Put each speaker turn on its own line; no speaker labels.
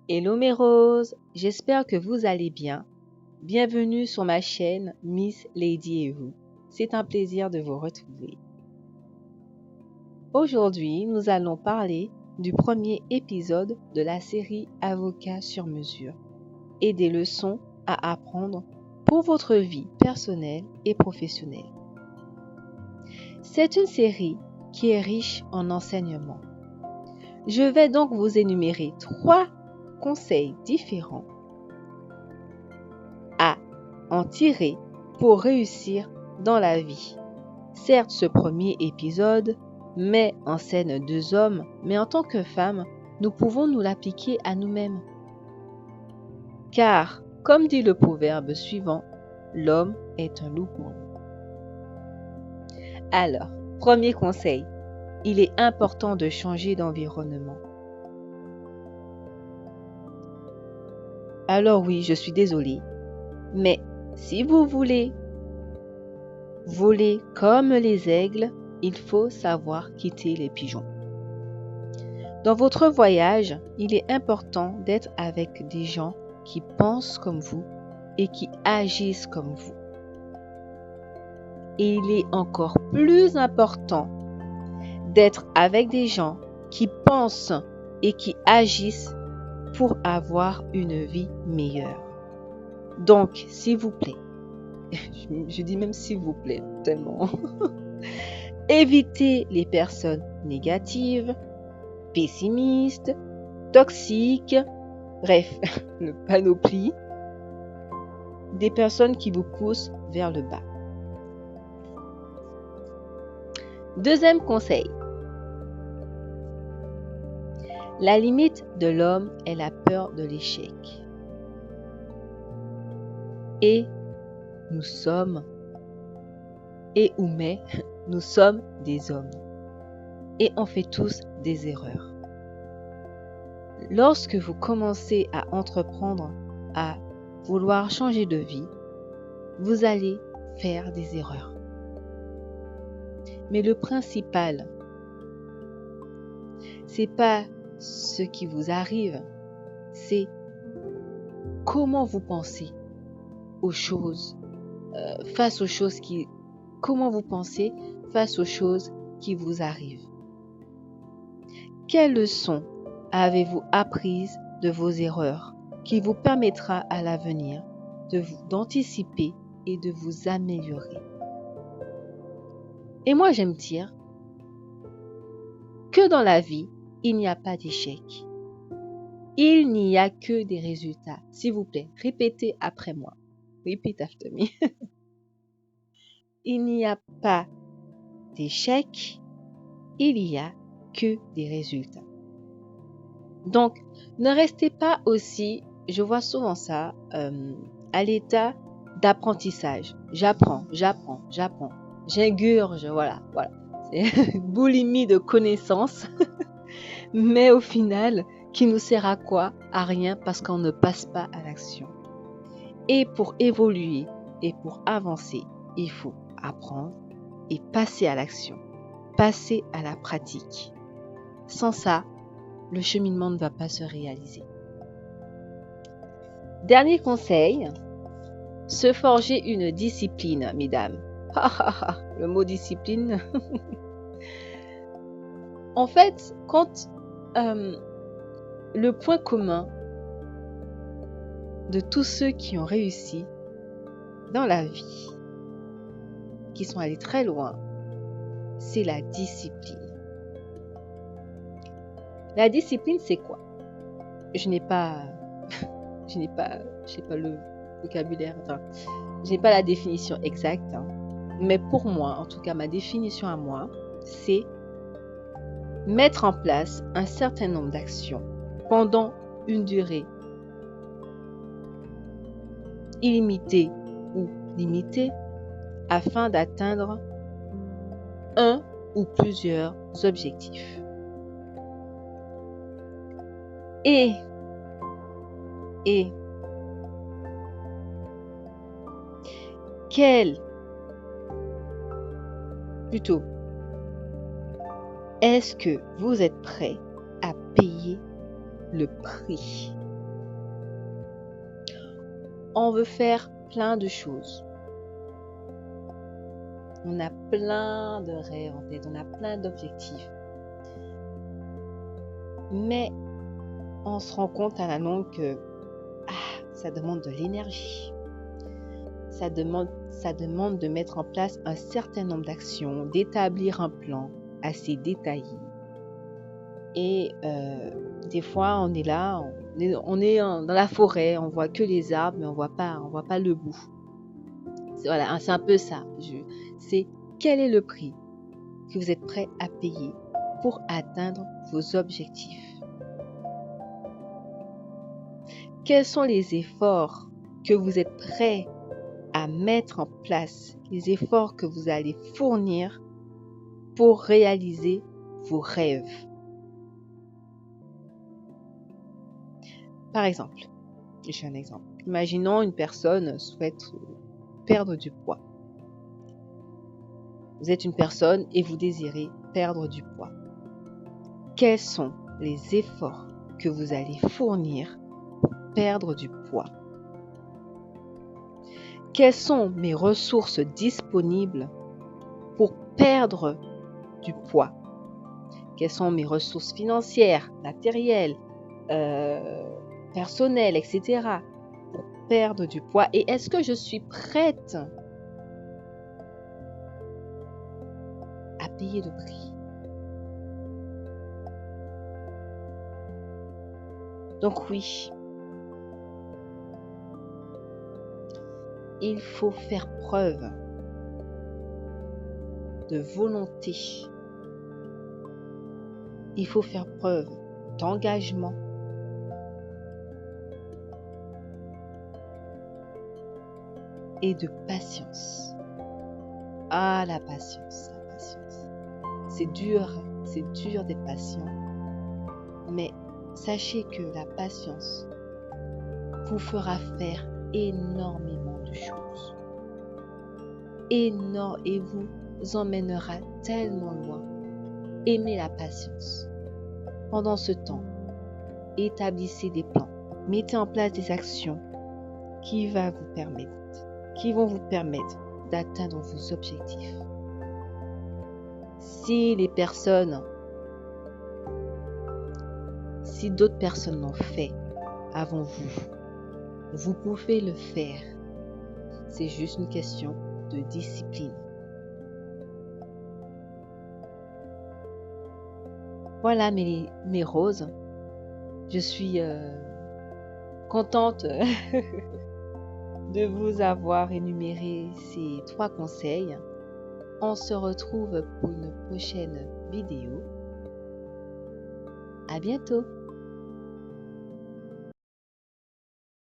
Hello mes roses, j'espère que vous allez bien. Bienvenue sur ma chaîne Miss Lady et vous. C'est un plaisir de vous retrouver. Aujourd'hui, nous allons parler du premier épisode de la série Avocat sur mesure et des leçons à apprendre pour votre vie personnelle et professionnelle. C'est une série qui est riche en enseignements. Je vais donc vous énumérer 3 conseils différents à en tirer pour réussir dans la vie. Certes, ce premier épisode met en scène 2 hommes, mais en tant que femmes, nous pouvons nous l'appliquer à nous-mêmes. Car, comme dit le proverbe suivant, l'homme est un loup pour nous. Alors, premier conseil, il est important de changer d'environnement. Alors oui, je suis désolée, mais si vous voulez voler comme les aigles, il faut savoir quitter les pigeons. Dans votre voyage, il est important d'être avec des gens qui pensent comme vous et qui agissent comme vous. Et il est encore plus important d'être avec des gens qui pensent et qui agissent pour avoir une vie meilleure. Donc, s'il vous plaît, je dis même s'il vous plaît, tellement. Évitez les personnes négatives, pessimistes, toxiques, bref, une panoplie des personnes qui vous poussent vers le bas. Deuxième conseil. La limite de l'homme est la peur de l'échec. Et nous sommes, nous sommes des hommes. Et on fait tous des erreurs. Lorsque vous commencez à entreprendre, à vouloir changer de vie, vous allez faire des erreurs. Mais le principal, c'est pas ce qui vous arrive, c'est comment vous pensez aux choses, comment vous pensez face aux choses qui vous arrivent. Quelles leçons avez-vous apprises de vos erreurs qui vous permettra à l'avenir d'anticiper et de vous améliorer? Et moi, j'aime dire que dans la vie, il n'y a pas d'échec. Il n'y a que des résultats. S'il vous plaît, répétez après moi. Repeat after me. Il n'y a pas d'échec. Il n'y a que des résultats. Donc, ne restez pas aussi, je vois souvent ça, à l'état d'apprentissage. J'apprends. J'ingurge, voilà. C'est une boulimie de connaissances, mais au final, qui nous sert à quoi? À rien, parce qu'on ne passe pas à l'action. Et pour évoluer et pour avancer, il faut apprendre et passer à l'action, passer à la pratique. Sans ça, le cheminement ne va pas se réaliser. Dernier conseil, se forger une discipline, mesdames. Le mot discipline. En fait, quand le point commun de tous ceux qui ont réussi dans la vie, qui sont allés très loin, c'est la discipline. La discipline, c'est quoi? Je n'ai pas le vocabulaire, je n'ai pas la définition exacte, mais pour moi, en tout cas, ma définition à moi, c'est mettre en place un certain nombre d'actions pendant une durée illimitée ou limitée afin d'atteindre un ou plusieurs objectifs. Et est-ce que vous êtes prêt à payer le prix On veut faire plein de choses. On a plein de rêves en tête, on a plein d'objectifs. Mais on se rend compte à la longue que ça demande de l'énergie. Ça demande de mettre en place un certain nombre d'actions, d'établir un plan assez détaillé. Et des fois, on est là, on est dans la forêt, on voit que les arbres, mais on voit pas le bout. Voilà, c'est un peu ça. C'est quel est le prix que vous êtes prêt à payer pour atteindre vos objectifs? Quels sont les efforts que vous êtes prêt à mettre en place, les efforts que vous allez fournir pour réaliser vos rêves? Par exemple, j'ai un exemple. Imaginons une personne souhaite perdre du poids. Vous êtes une personne et vous désirez perdre du poids. Quels sont les efforts que vous allez fournir pour perdre du poids? Quelles sont mes ressources disponibles pour perdre du poids? Quelles sont mes ressources financières, matérielles, personnelles, etc. pour perdre du poids? Et est-ce que je suis prête à payer le prix? Donc oui, il faut faire preuve de volonté. Il faut faire preuve d'engagement. Et de patience. Ah, la patience, la patience. C'est dur d'être patient. Mais sachez que la patience vous fera faire énormément de choses. Et vous emmènera tellement loin. Aimez la patience. Pendant ce temps, établissez des plans. Mettez en place des actions qui vont vous permettre d'atteindre vos objectifs. Si d'autres personnes l'ont fait avant vous, vous pouvez le faire. C'est juste une question de discipline. Voilà mes roses. Je suis contente de vous avoir énuméré ces 3 conseils. On se retrouve pour une prochaine vidéo. À bientôt!